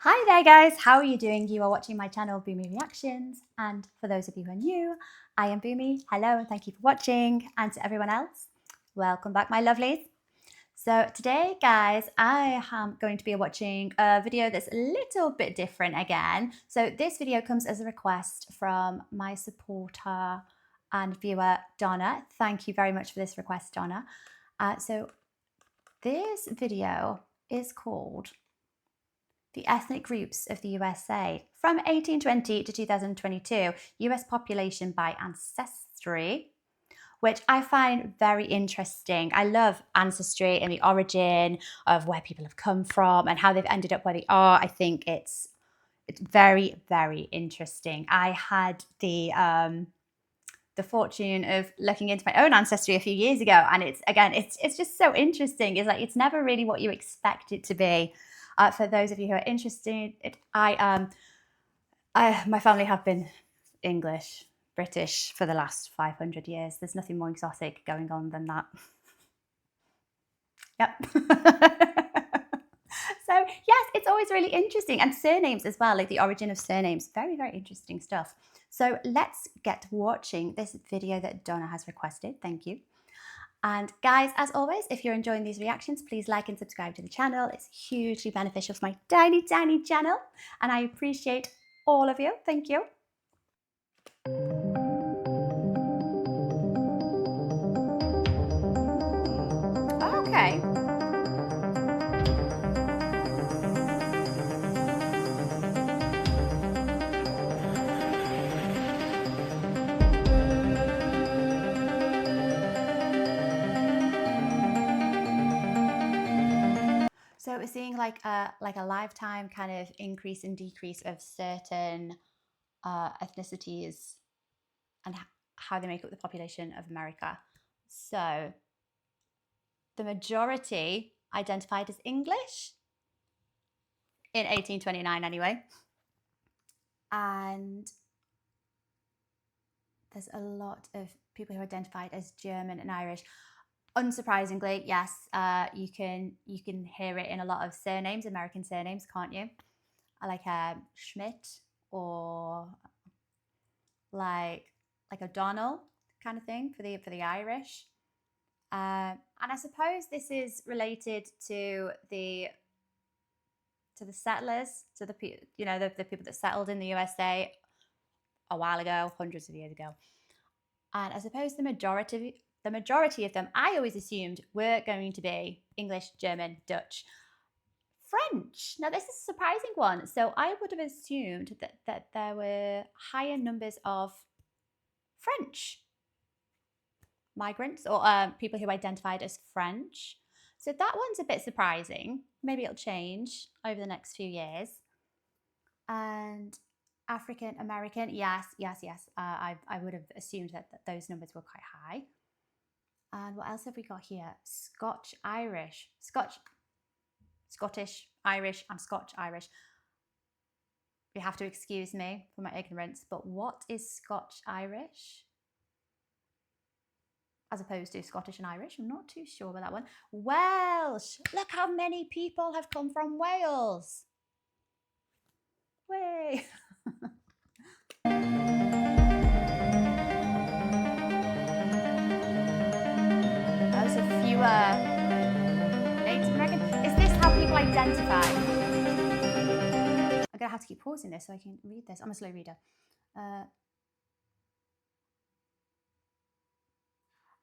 Hi there guys, how are you doing? You are watching my channel Boomy Reactions, and for those of you who are new, I am Boomy. Hello and thank you for watching, and to everyone else, welcome back my lovelies. So today guys, I am going to be watching a video that's a little bit different again. So this video comes as a request from my supporter and viewer Donna. Thank you very much for this request, Donna. So this video is called The Ethnic Groups of the USA from 1820 to 2022, US population by Ancestry, which I find very interesting. I love Ancestry and the origin of where people have come from and how they've ended up where they are. I think it's very, very interesting. I had the fortune of looking into my own ancestry a few years ago, and it's just so interesting. It's like it's never really what you expect it to be. For those of you who are interested, my family have been English, British for the last 500 years. There's nothing more exotic going on than that. Yep. So yes, it's always really interesting, and surnames as well, like the origin of surnames. Very, very interesting stuff. So let's get watching this video that Donna has requested. Thank you. And guys, as always, if you're enjoying these reactions, please like and subscribe to the channel. It's hugely beneficial for my tiny, tiny channel, and I appreciate all of you. Thank you. Okay. So we're seeing like a lifetime kind of increase and decrease of certain ethnicities and how they make up the population of America. So the majority identified as English in 1829 anyway. And there's a lot of people who identified as German and Irish. Unsurprisingly, yes, you can hear it in a lot of surnames, American surnames, can't you? Like Schmidt, or like O'Donnell kind of thing for the Irish. And I suppose this is related to the settlers, to the people that settled in the USA a while ago, hundreds of years ago. And I suppose the majority of them, I always assumed, were going to be English, German, Dutch, French. Now this is a surprising one. So I would have assumed that there were higher numbers of French migrants, or people who identified as French. So that one's a bit surprising. Maybe it'll change over the next few years. And African American, yes. I would have assumed that those numbers were quite high. And what else have we got here? Scottish, Irish, and Scotch Irish. You have to excuse me for my ignorance, but what is Scotch Irish as opposed to Scottish and Irish? I'm not too sure about that one. Welsh. Look how many people have come from Wales. Way. Those are fewer Native American. Is this how people identify? I'm gonna have to keep pausing this so I can read this. I'm a slow reader.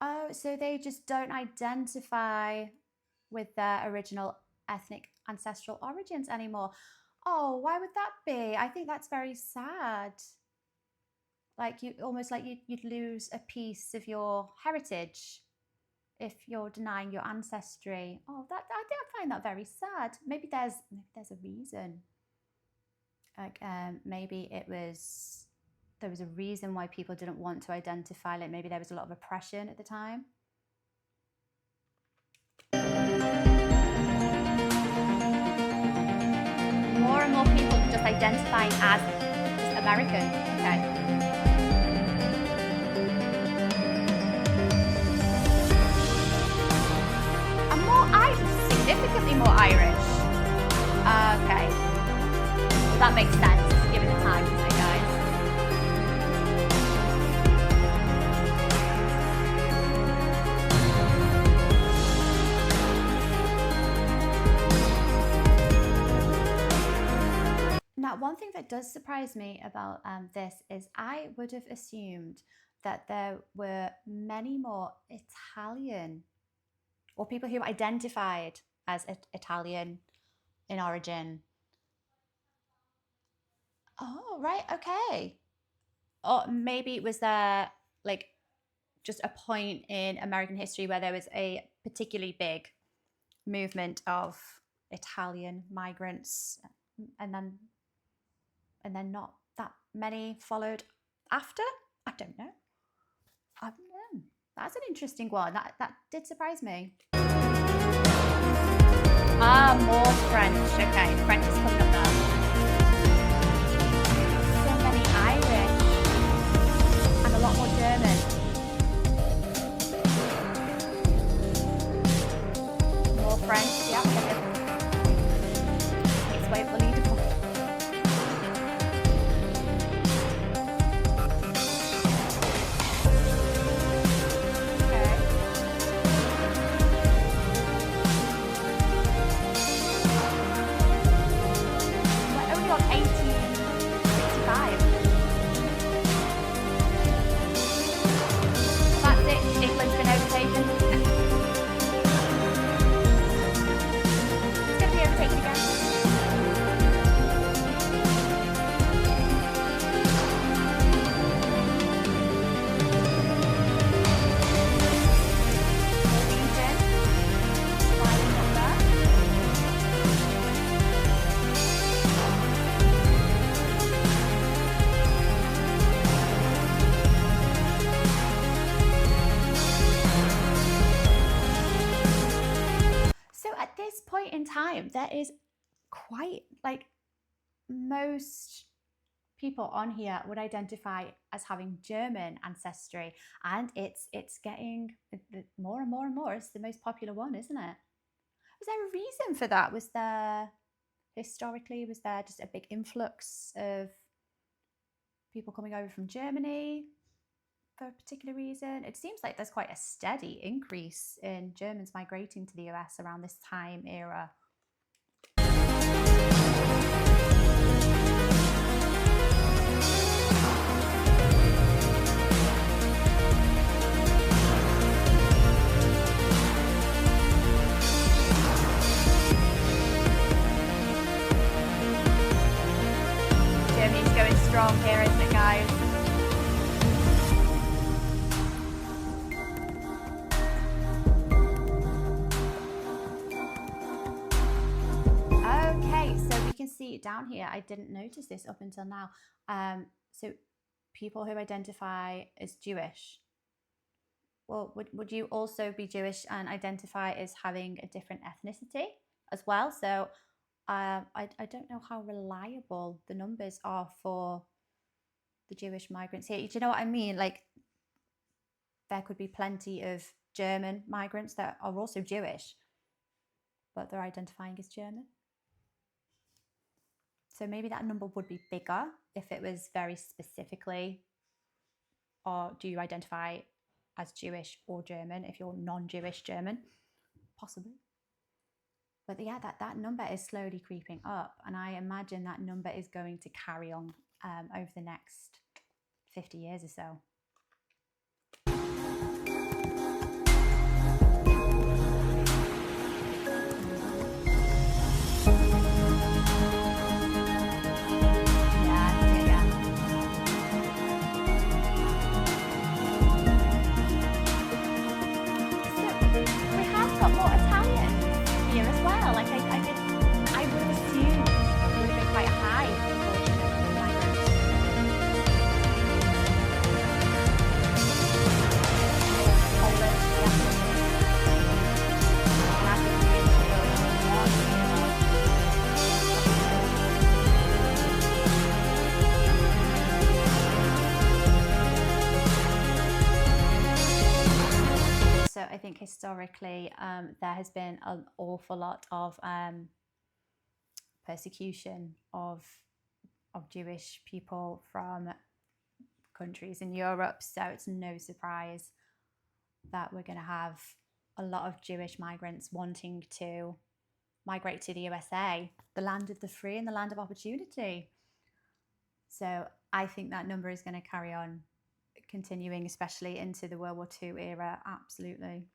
Oh, so they just don't identify with their original ethnic ancestral origins anymore. Oh, why would that be? I think that's very sad. Like you'd lose a piece of your heritage if you're denying your ancestry. Oh, I find that very sad. Maybe there's a reason. Like maybe there was a reason why people didn't want to identify. Like maybe there was a lot of oppression at the time. More and more people just identifying as just American. Okay. And more Irish, significantly more Irish. Okay. That makes sense, given the time, doesn't it, guys? Now, one thing that does surprise me about this is I would have assumed that there were many more Italian or people who identified as Italian in origin. Oh, right, okay. Or maybe was there like just a point in American history where there was a particularly big movement of Italian migrants, and then not that many followed after? I don't know. That's an interesting one. That did surprise me. Ah, more French. Okay, French is coming up now. So many Irish and a lot more German. More French, yeah. It's way unbelievable. In time, there is quite like most people on here would identify as having German ancestry, and it's getting more and more and more. It's the most popular one, isn't it? Was there a reason for that? Was there historically, was there just a big influx of people coming over from Germany for a particular reason? It seems like there's quite a steady increase in Germans migrating to the US around this time era. Germany's going strong here, isn't it, guys? See down here, I didn't notice this up until now. So people who identify as Jewish, well, would you also be Jewish and identify as having a different ethnicity as well? So I don't know how reliable the numbers are for the Jewish migrants here. Do you know what I mean? Like, there could be plenty of German migrants that are also Jewish, but they're identifying as German. So maybe that number would be bigger if it was very specifically, or do you identify as Jewish or German if you're non-Jewish German? Possibly. But yeah, that number is slowly creeping up, and I imagine that number is going to carry on over the next 50 years or so. I think historically there has been an awful lot of persecution of of Jewish people from countries in Europe. So it's no surprise that we're going to have a lot of Jewish migrants wanting to migrate to the USA, the land of the free and the land of opportunity. So I think that number is going to carry on continuing, especially into the World War II era. Absolutely.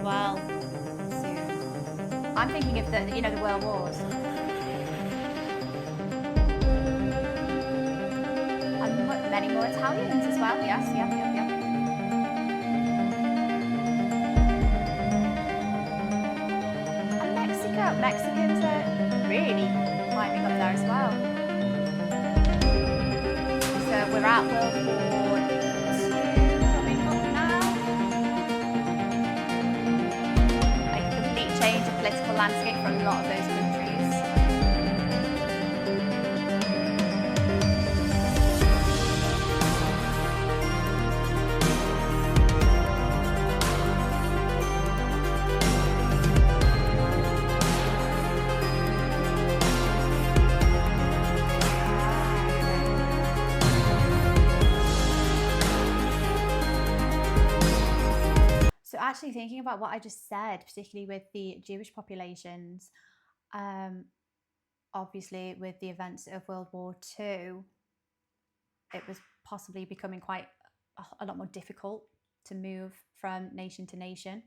Well, soon. I'm thinking of the, the World Wars. And many more Italians as well. Yes, yep. And Mexico. Mexicans are really climbing up there as well. So we're at World War II coming up now. Change of political landscape for a lot of those countries. So actually thinking about what I just said, particularly with the Jewish populations, obviously with the events of World War II, it was possibly becoming quite a lot more difficult to move from nation to nation.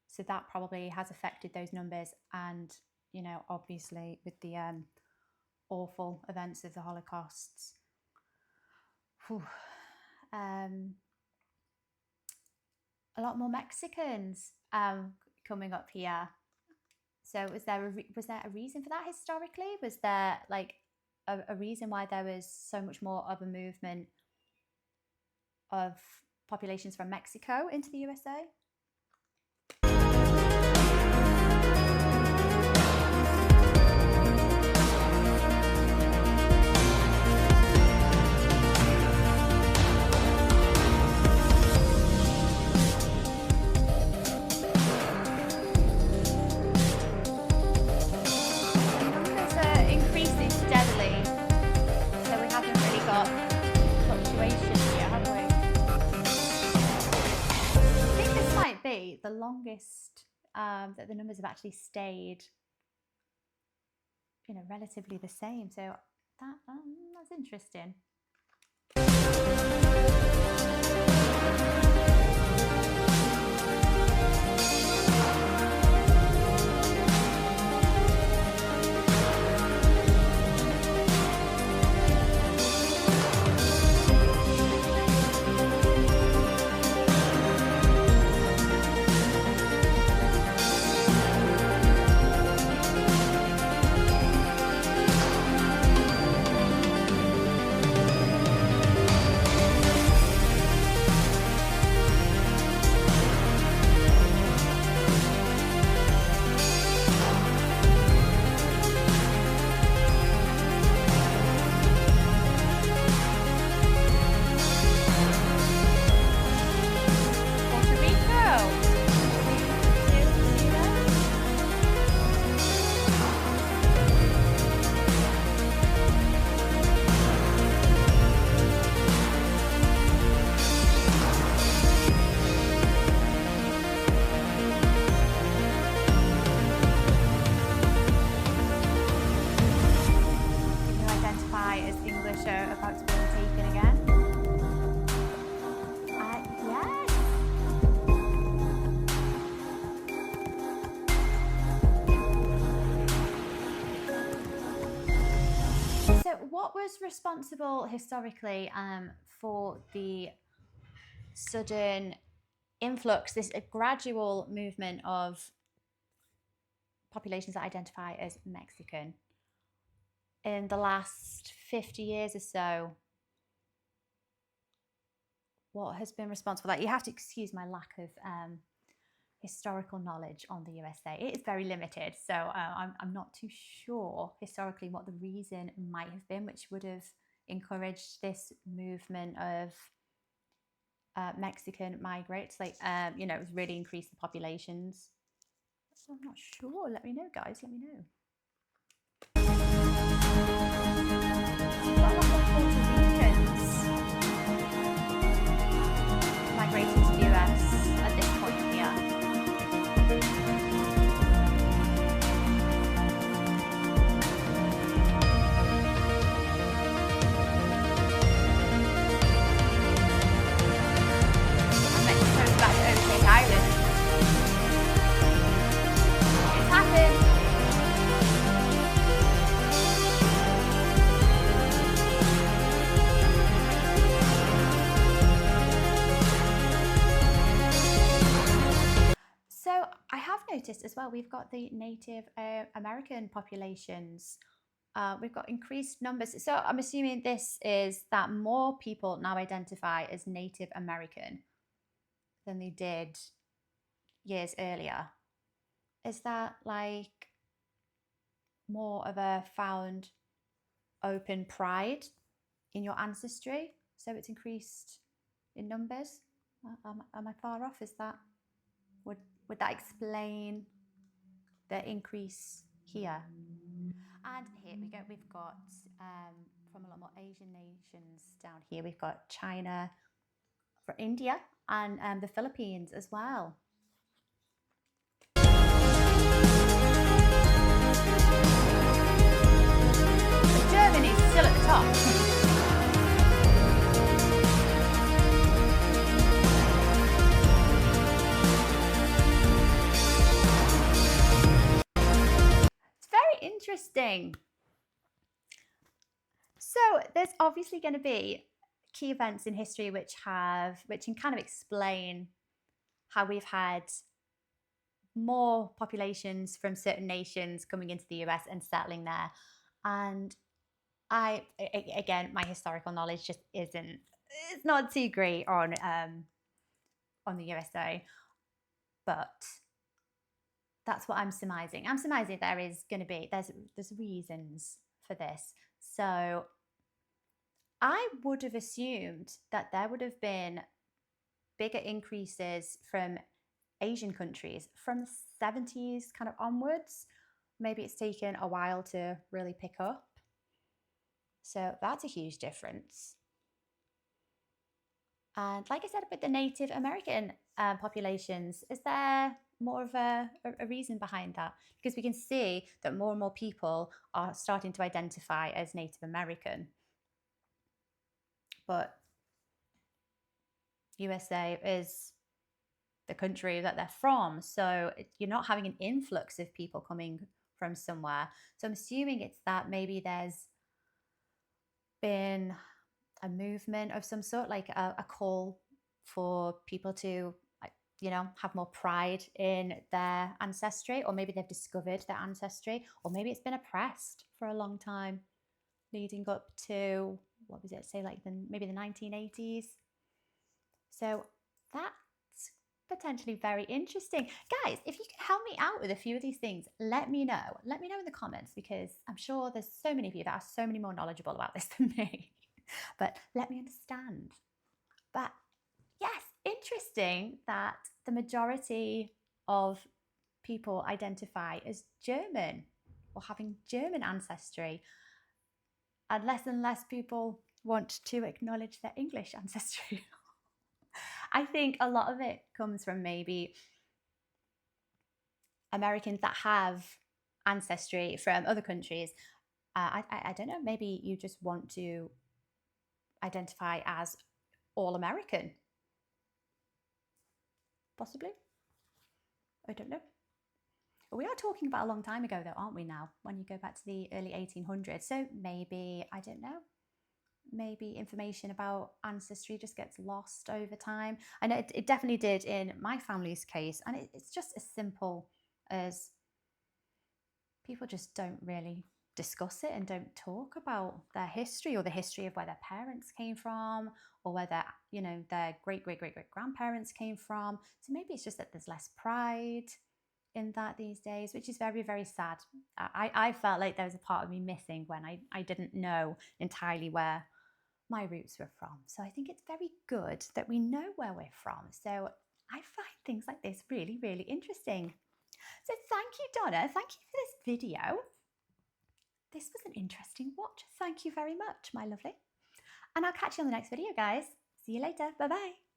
So that probably has affected those numbers. And, obviously with the awful events of the Holocausts, a lot more Mexicans coming up here. So was there a reason for that historically? Was there like a reason why there was so much more of a movement of populations from Mexico into the USA? The longest that the numbers have actually stayed, relatively the same. So that's interesting. What was responsible historically for the sudden influx, this gradual movement of populations that identify as Mexican? in the last 50 years or so, what has been responsible for that? You have to excuse my lack of historical knowledge on the USA. It is very limited, so I'm not too sure historically what the reason might have been, which would have encouraged this movement of Mexican migrants, like really increase the populations. So I'm not sure. Let me know, guys. Let me know. Got a lot of Puerto Ricans migrating to the US at this point here. Mexico's about to overtake Ireland. It's happened. So I have noticed as well, we've got the Native American populations. We've got increased numbers. So I'm assuming this is that more people now identify as Native American than they did years earlier. Is that like more of a found open pride in your ancestry? So it's increased in numbers? Am I far off? Is that, would that explain the increase here? And here we go, we've got from a lot more Asian nations down here, we've got China, for India, and the Philippines as well. But Germany's still at the top. Interesting. So there's obviously going to be key events in history which can kind of explain how we've had more populations from certain nations coming into the US and settling there. And again, my historical knowledge just it's not too great on the USA, but that's what I'm surmising. I'm surmising there is going to be, there's reasons for this. So I would have assumed that there would have been bigger increases from Asian countries from the 70s kind of onwards. Maybe it's taken a while to really pick up. So that's a huge difference. And like I said, with the Native American populations, is there more of a reason behind that? Because we can see that more and more people are starting to identify as Native American. But USA is the country that they're from, so you're not having an influx of people coming from somewhere. So I'm assuming it's that maybe there's been a movement of some sort, like a call for people to have more pride in their ancestry, or maybe they've discovered their ancestry, or maybe it's been oppressed for a long time leading up to, what was it, say like maybe the 1980s. So that's potentially very interesting. Guys, if you can help me out with a few of these things, let me know. Let me know in the comments, because I'm sure there's so many of you that are so many more knowledgeable about this than me. But let me understand. But yes, interesting that the majority of people identify as German or having German ancestry, and less people want to acknowledge their English ancestry. I think a lot of it comes from maybe Americans that have ancestry from other countries. I don't know, maybe you just want to identify as all American. Possibly. I don't know. We are talking about a long time ago though, aren't we now? When you go back to the early 1800s. So maybe, I don't know, maybe information about ancestry just gets lost over time. I know it definitely did in my family's case. And it's just as simple as people just don't really discuss it and don't talk about their history or the history of where their parents came from or where their, you know, their great grandparents came from. So maybe it's just that there's less pride in that these days, which is very, very sad. I felt like there was a part of me missing when I didn't know entirely where my roots were from. So I think it's very good that we know where we're from. So I find things like this really, really interesting. So thank you, Donna. Thank you for this video. This was an interesting watch. Thank you very much, my lovely. And I'll catch you on the next video, guys. See you later. Bye-bye.